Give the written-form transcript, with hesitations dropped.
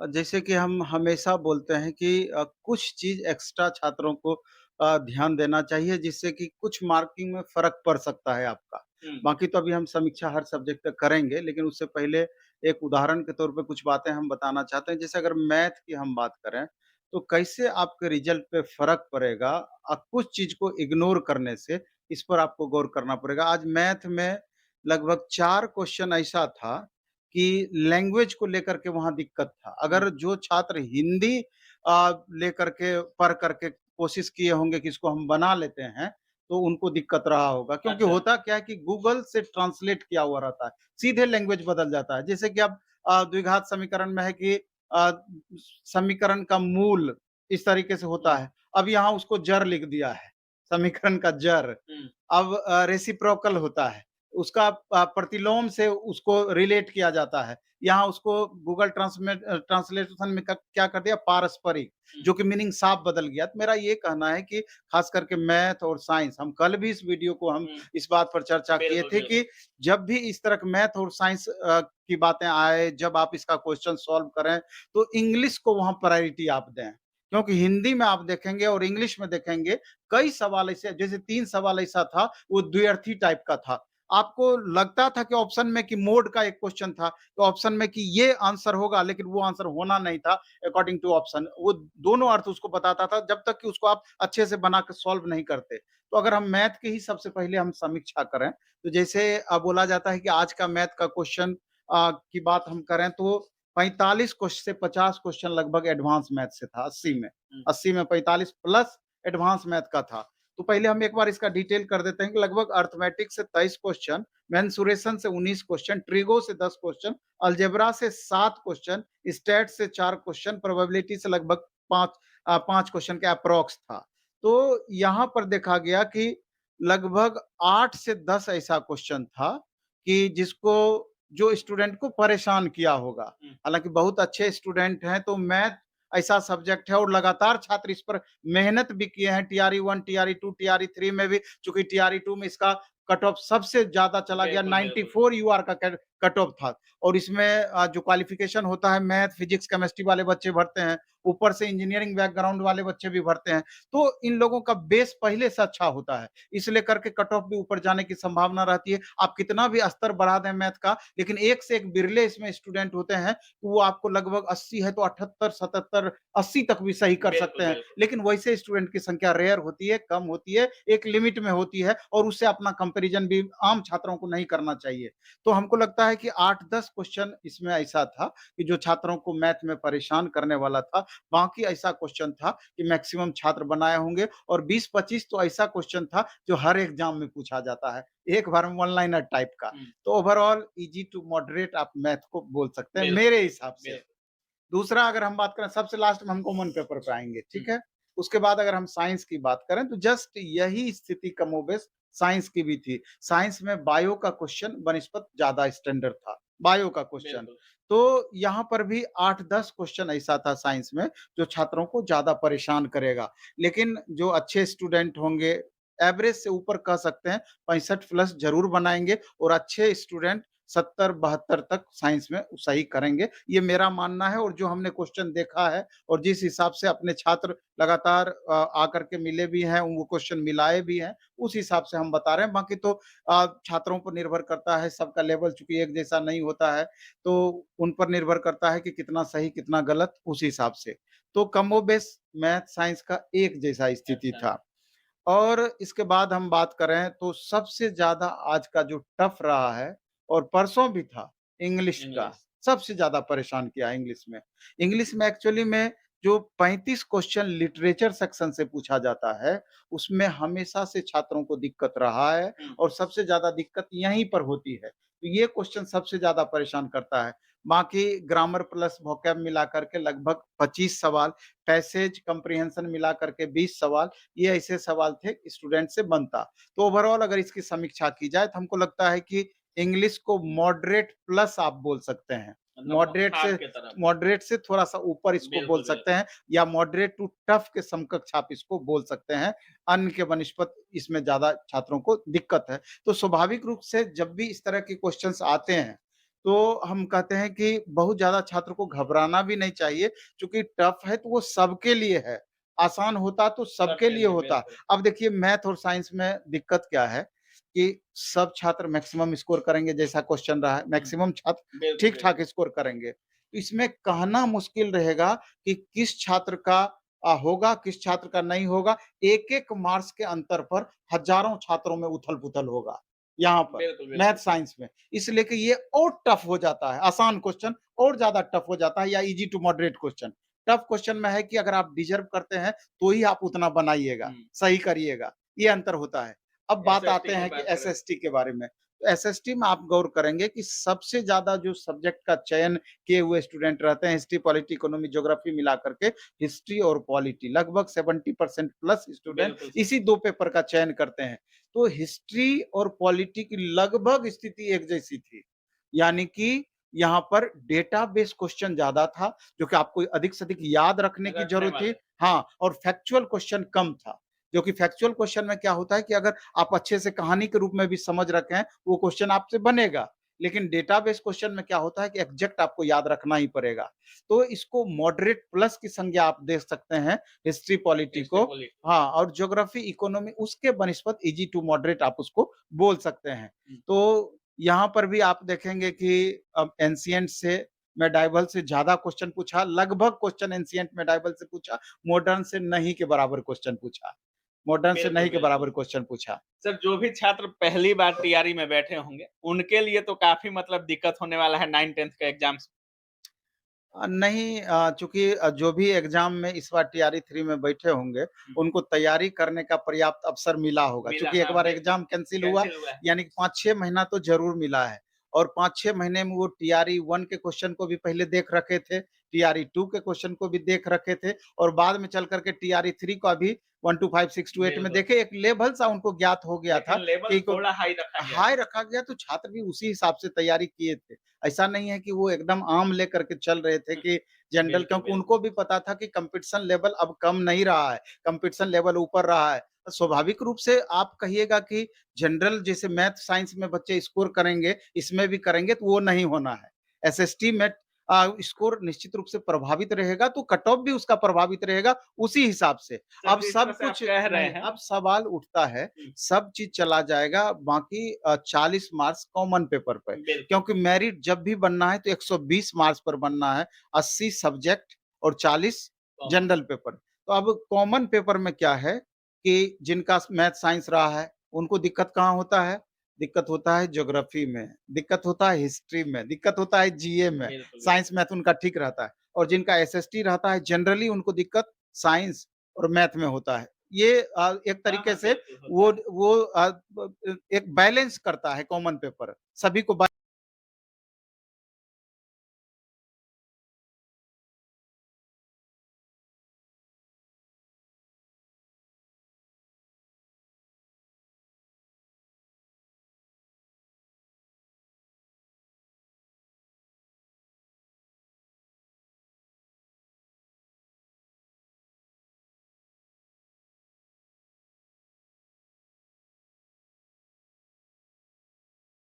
जैसे कि हम हमेशा बोलते हैं कि कुछ चीज़ एक्स्ट्रा छात्रों को ध्यान देना चाहिए जिससे कि कुछ मार्किंग में फ़र्क पड़ सकता है आपका। हुँ, बाकी तो अभी हम समीक्षा हर सब्जेक्ट पे करेंगे, लेकिन उससे पहले एक उदाहरण के तौर पे कुछ बातें हम बताना चाहते हैं। जैसे अगर मैथ की हम बात करें, तो कैसे आपके रिज़ल्ट पे फ़र्क पड़ेगा कुछ चीज़ को इग्नोर करने से, इस पर आपको गौर करना पड़ेगा। आज मैथ में लगभग 4 क्वेश्चन ऐसा था कि लैंग्वेज को लेकर के वहाँ दिक्कत था। हुँ। अगर जो छात्र हिंदी लेकर के पढ़ कर के कोशिश किए होंगे कि इसको हम बना लेते हैं, तो उनको दिक्कत रहा होगा। क्योंकि अच्छा। होता क्या है कि गूगल से ट्रांसलेट किया हुआ रहता है, सीधे लैंग्वेज बदल जाता है। जैसे कि अब द्विघात समीकरण में है कि अ, समीकरण का मूल इस तरीके से होता हुँ, है, अब यहाँ उसको जड़ लिख दिया है, समीकरण का जड़। हुँ। अब रेसिप्रोकल होता है, उसका प्रतिलोम से उसको रिलेट किया जाता है। यहाँ उसको गूगल ट्रांसलेशन में क क्या कर दिया पारस्परिक, हुँ, जो कि मीनिंग साफ बदल गया। तो मेरा ये कहना है कि ख़ास करके मैथ और साइंस हम कल भी इस वीडियो को हम हुँ। इस बात पर चर्चा किए बिल्कुल, थे बिल्कुल। कि जब भी इस तरह के मैथ और साइंस की बातें आए, जब आप इसका क्वेश्चन सॉल्व करें, तो इंग्लिश को वहाँ प्रायोरिटी आप दें। क्योंकि हिंदी में आप देखेंगे और इंग्लिश में देखेंगे, कई सवाल ऐसे जैसे 3 सवाल ऐसा था, वो द्व्यर्थी टाइप का था। आपको लगता था कि ऑप्शन में कि मोड का एक क्वेश्चन था, तो ऑप्शन में कि ये आंसर होगा, लेकिन वो आंसर होना नहीं था अकॉर्डिंग टू ऑप्शन। वो दोनों अर्थ उसको बताता था, जब तक कि उसको आप अच्छे से बना के सॉल्व नहीं करते। तो अगर हम मैथ की ही सबसे पहले हम समीक्षा करें, तो जैसे बोला जाता है कि आज का मैथ का क्वेश्चन की बात हम करें तो 45 क्वेश्चन से 50 क्वेश्चन लगभग एडवांस मैथ से था 80 में। हुँ, 80 में 45 प्लस एडवांस मैथ का था। तो पहले हम एक बार इसका डिटेल कर देते हैं कि लगभग अरिथमेटिक से 23 क्वेश्चन, मेंसुरेशन से 19 क्वेश्चन, ट्रिगो से 10 क्वेश्चन, अलजेब्रा से 7 क्वेश्चन, स्टैट से 4 क्वेश्चन, प्रोबेबिलिटी से लगभग 5 क्वेश्चन के अप्रॉक्स था। तो यहाँ पर देखा गया कि लगभग 8 से 10 ऐसा क्वेश्चन था कि जिसको जो स्टूडेंट को परेशान किया होगा। हुँ। हालाँकि बहुत अच्छे स्टूडेंट हैं, तो मैथ ऐसा सब्जेक्ट है और लगातार छात्र इस पर मेहनत भी किए हैं। टीआरई 1, टीआरई 2, टीआरई 3 में भी, चूँकि टीआरई 2 में इसका कट ऑफ सबसे ज़्यादा चला गया, बिल्कुल, बिल्कुल। 94 यूआर का कट ऑफ था। और इसमें जो क्वालिफ़िकेशन होता है मैथ, फिज़िक्स, केमिस्ट्री वाले बच्चे भरते हैं, ऊपर से इंजीनियरिंग बैकग्राउंड वाले बच्चे भी भरते हैं। तो इन लोगों का बेस पहले से अच्छा होता है, इसलिए करके कट ऑफ भी ऊपर जाने की संभावना रहती है। आप कितना भी स्तर बढ़ा दें मैथ का, लेकिन एक से एक बिरले इसमें स्टूडेंट होते हैं, वो आपको लगभग 80 है तो 78, 77, 80 तक भी सही कर सकते बिल्कुल, हैं। बिल्कुल। लेकिन वैसे स्टूडेंट की संख्या रेयर होती है, कम होती है, एक लिमिट में होती है और उससे अपना कंपैरिज़न भी आम छात्रों को नहीं करना चाहिए। तो हमको लगता है कि 8-10 क्वेश्चन इसमें ऐसा था कि जो छात्रों को मैथ में परेशान करने वाला था। बाकी ऐसा क्वेश्चन था कि मैक्सिमम छात्र बनाए होंगे और 20-25 तो ऐसा क्वेश्चन था जो हर एग्ज़ाम में पूछा जाता है। एक बार में वन लाइनर टाइप का। हुँ, तो ओवरऑल ईज़ी टू मॉडरेट आप मैथ को बोल सकते हैं बिल्कुल, मेरे बिल्कुल, हिसाब से। बिल्कुल। दूसरा अगर हम बात करें सबसे लास्ट में हम कॉमन पेपर पे आएँगे, हुँ, ठीक है? उसके बाद अगर हम साइंस की बात करें तो जस्ट यही स्थिति कमोबेश साइंस की भी थी। साइंस में बायो का क्वेश्चन बनिस्पत ज़्यादा स्टैंडर्ड था, बायो का क्वेश्चन। बिल्कुल। तो यहाँ पर भी 8-10 क्वेश्चन ऐसा था साइंस में जो छात्रों को ज़्यादा परेशान करेगा। लेकिन जो अच्छे स्टूडेंट होंगे, एवरेज से ऊपर कह सकते हैं 65 प्लस ज़रूर बनाएँगे और अच्छे स्टूडेंट 70-72 तक साइंस में सही करेंगे। ये मेरा मानना है और जो हमने क्वेश्चन देखा है और जिस हिसाब से अपने छात्र लगातार आकर के मिले भी हैं, वो क्वेश्चन मिलाए भी हैं, उस हिसाब से हम बता रहे हैं। बाकी तो छात्रों पर निर्भर करता है, सबका लेवल चूँकि एक जैसा नहीं होता है, तो उन पर निर्भर करता है कि कितना सही, कितना गलत, उस हिसाब से। तो कमोबेश मैथ, साइंस का एक जैसा स्थिति अच्छा। था। और इसके बाद हम बात करें तो सबसे ज़्यादा आज का जो टफ रहा है और परसों भी था, इंग्लिश का। इंग्लिश। सबसे ज़्यादा परेशान किया इंग्लिश में। इंग्लिश में एक्चुअली में जो 35 क्वेश्चन लिटरेचर सेक्शन से पूछा जाता है, उसमें हमेशा से छात्रों को दिक्कत रहा है हुँ, और सबसे ज़्यादा दिक्कत यहीं पर होती है। तो ये क्वेश्चन सबसे ज़्यादा परेशान करता है। बाकी ग्रामर प्लस वोकैब मिला कर के लगभग 25 सवाल, पैसेज कम्प्रिहेंशन मिला कर के 20 सवाल, ये ऐसे सवाल थे स्टूडेंट से बनता। तो ओवरऑल अगर इसकी समीक्षा की जाए तो हमको लगता है कि इंग्लिश को मॉडरेट प्लस आप बोल सकते हैं। मतलब हार्ड की तरफ। मॉडरेट से थोड़ा-सा ऊपर इसको बोल बिल्कुल, सकते बिल्कुल। हैं या मॉडरेट टू टफ के समकक्ष आप इसको बोल सकते हैं। अन्य के बनिस्पत इसमें ज़्यादा छात्रों को दिक्कत है। तो स्वाभाविक रूप से जब भी इस तरह के क्वेश्चन्स आते हैं, तो हम कहते हैं कि बहुत ज़्यादा छात्र को घबराना भी नहीं चाहिए, चूँकि टफ़ है तो वो सबके लिए है। आसान होता तो सबके सबके लिए लिए होता। बिल्कुल। अब देखिए मैथ और साइंस में दिक्कत क्या है कि सब छात्र मैक्सिमम स्कोर करेंगे जैसा क्वेश्चन रहा है, हुँ, मैक्सिमम छात्र बिल्कुल, ठीक-ठाक बिल्कुल। स्कोर करेंगे। तो इसमें कहना मुश्किल रहेगा कि किस छात्र का होगा, किस छात्र का नहीं होगा। एक-एक मार्क्स के अंतर पर हज़ारों छात्रों में उथल-पुथल होगा, यहाँ पर, बिल्कुल, मैथ बिल्कुल। साइंस में। इसलिए कि ये और टफ हो जाता है, आसान क्वेश्चन और ज़्यादा टफ हो जाता है या easy to moderate question. Tough question में है कि अगर आप डिज़र्व करते हैं, तो ही आप उतना बनाइएगा, हुँ, सही करिएगा, ये अंतर होता है। अब बात एसएसटी आते की हैं कि बात करें तो एसएसटी के बारे में। तो एसएसटी में आप गौर करेंगे कि सबसे ज़्यादा जो सब्जेक्ट का चयन किए हुए स्टूडेंट रहते हैं, हिस्ट्री, पॉलिटी, इकोनॉमी, ज्योग्राफी मिला करके हिस्ट्री और पॉलिटी लगभग 70% प्लस स्टूडेंट बिल्कुल सही। इसी 2 पेपर का चयन करते हैं। तो हिस्ट्री और पॉलिटी की लगभग स्थिति एक जैसी थी। यानी कि यहाँ पर डेटाबेस क्वेश्चन ज़्यादा था, जो कि आपको अधिक से अधिक याद रखने की रखने ज़रूरत थी। वाले। हाँ, और फैक्चुअल क्वेश्चन कम था, जो कि फैक्चुअल क्वेश्चन में क्या होता है कि अगर आप अच्छे से कहानी के रूप में भी समझ रखे हैं, वो क्वेश्चन आपसे बनेगा। लेकिन डेटाबेस क्वेश्चन में क्या होता है कि एग्ज़ैक्ट आपको याद रखना ही पड़ेगा। तो इसको मॉडरेट प्लस की संज्ञा आप दे सकते हैं, हिस्ट्री, पॉलिटी हिस्ट्री को। पॉलिटी। हाँ, और ज्योग्राफी, इकोनॉमी उसके बनिस्बत ईज़ी टू मॉडरेट आप उसको बोल सकते हैं। हुँ, तो यहाँ पर भी आप देखेंगे कि एंशिएंट से मेडाइवल से ज़्यादा क्वेश्चन पूछा, लगभग क्वेश्चन एंशिएंट मेडाइवल से पूछा, मॉडर्न से नहीं के बराबर क्वेश्चन पूछा। मॉडर्न से बिल्कुल, नहीं के बिल्कुल। बराबर क्वेश्चन पूछा। सर जो भी छात्र पहली बार तैयारी में बैठे होंगे, उनके लिए तो काफ़ी मतलब दिक्कत होने वाला है 9th-10th के एग्ज़ाम्स। नहीं चूँकि जो भी एग्ज़ाम में इस बार टीआरई 3 में बैठे होंगे, हुँ, उनको तैयारी करने का पर्याप्त अवसर मिला होगा। मिला चूँकि एक हाँ, बार बिल्कुल। एग्ज़ाम कैंसल हुआ, कैंसल हुआ है। यानी कि 5-6 महीना तो ज़रूर मिला है और 5-6 महीने में वो टीआरई 1 के क्वेश्चन को भी पहले देख रखे थे, टीआरई 2 के क्वेश्चन को भी देख रखे थे और बाद में चल कर के टीआरई 3 का भी 1 टू 5, 6 टू 8 में बिल्कुल, देखे एक लेवल सा उनको ज्ञात हो गया था लेकिन लेवल कि को थोड़ा हाई रखा गया हाई था। रखा गया तो छात्र भी उसी हिसाब से तैयारी किए थे। ऐसा नहीं है कि वो एकदम आम लेकर के चल रहे थे हुँ, कि जनरल, बिल्कुल, क्योंकि बिल्कुल। उनको भी पता था कि कॉम्पिटिशन लेवल अब कम नहीं रहा है, कॉम्पिटिशन लेवल ऊपर रहा है। तो स्वाभाविक रूप से आप कहिएगा कि जनरल जैसे मैथ, साइंस में बच्चे स्कोर करेंगे, इसमें भी करेंगे तो वो नहीं होना है। एसएसटी में स्कोर निश्चित रूप से प्रभावित रहेगा तो कट ऑफ भी उसका प्रभावित रहेगा उसी हिसाब से। सर अब जिस तरह सब से आप कुछ कह रहे नहीं, हैं अब सवाल उठता है, हुँ, सब चीज़ चला जाएगा बाकी 40 मार्क्स कॉमन पेपर पे। बिल्कुल, क्योंकि मेरिट जब भी बनना है तो 120 मार्क्स पर बनना है, 80 सब्जेक्ट और 40 कॉमन। General paper. तो अब कॉमन पेपर में क्या है कि जिनका मैथ साइंस रहा है, उनको दिक्कत कहाँ होता है? दिक्कत होता है ज्योग्राफी में, दिक्कत होता है हिस्ट्री में, दिक्कत होता है जीए में, बिल्कुल, बिल्कुल। साइंस मैथ उनका ठीक रहता है और जिनका एसएसटी रहता है जनरली उनको दिक्कत साइंस और मैथ में होता है। ये एक हाँ, तरीके हाँ, से बिल्कुल होता है। वो एक बैलेंस करता है कॉमन पेपर, सभी को